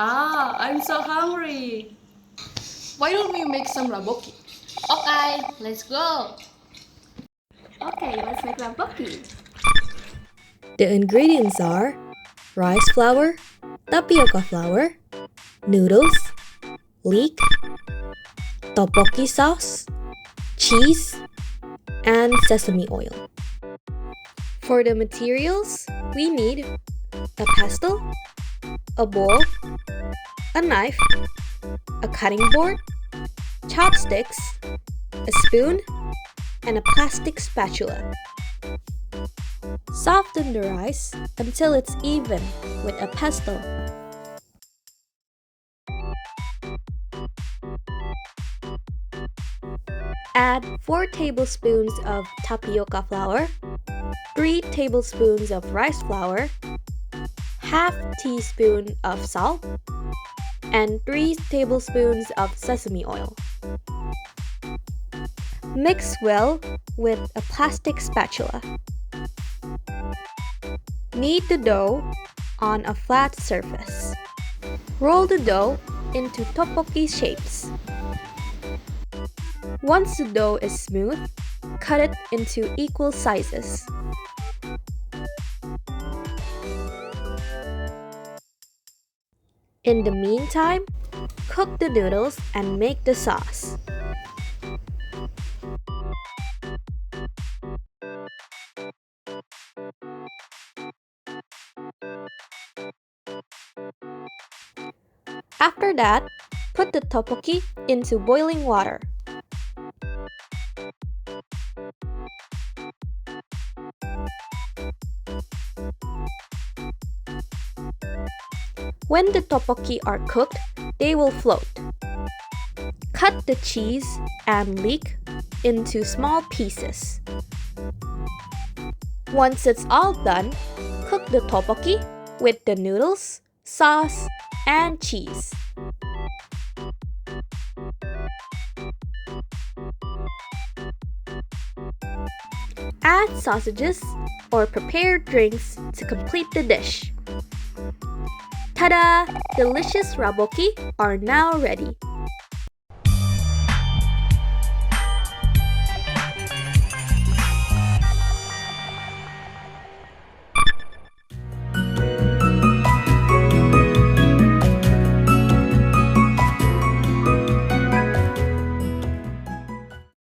I'm so hungry. Why don't we make some rabokki? Okay, let's go. Okay, let's make Rabokki. The ingredients are rice flour, tapioca flour, noodles, leek, tteokbokki sauce, cheese, and sesame oil. For the materials, we need a pestle, a bowl, a knife, a cutting board, chopsticks, a spoon, and a plastic spatula. Soften the rice until it's even with a pestle. Add 4 tablespoons of tapioca flour, 3 tablespoons of rice flour, half teaspoon of salt, and 3 tablespoons of sesame oil. Mix well with a plastic spatula. Knead the dough on a flat surface. Roll the dough into tteokbokki shapes. Once the dough is smooth, cut it into equal sizes. In the meantime, cook the noodles and make the sauce. After that, put the tteokbokki into boiling water. When the tteokbokki are cooked, they will float. Cut the cheese and leek into small pieces. Once it's all done, cook the tteokbokki with the noodles, sauce, and cheese. Add sausages or prepared drinks to complete the dish. Ta-da! Delicious rabokki are now ready.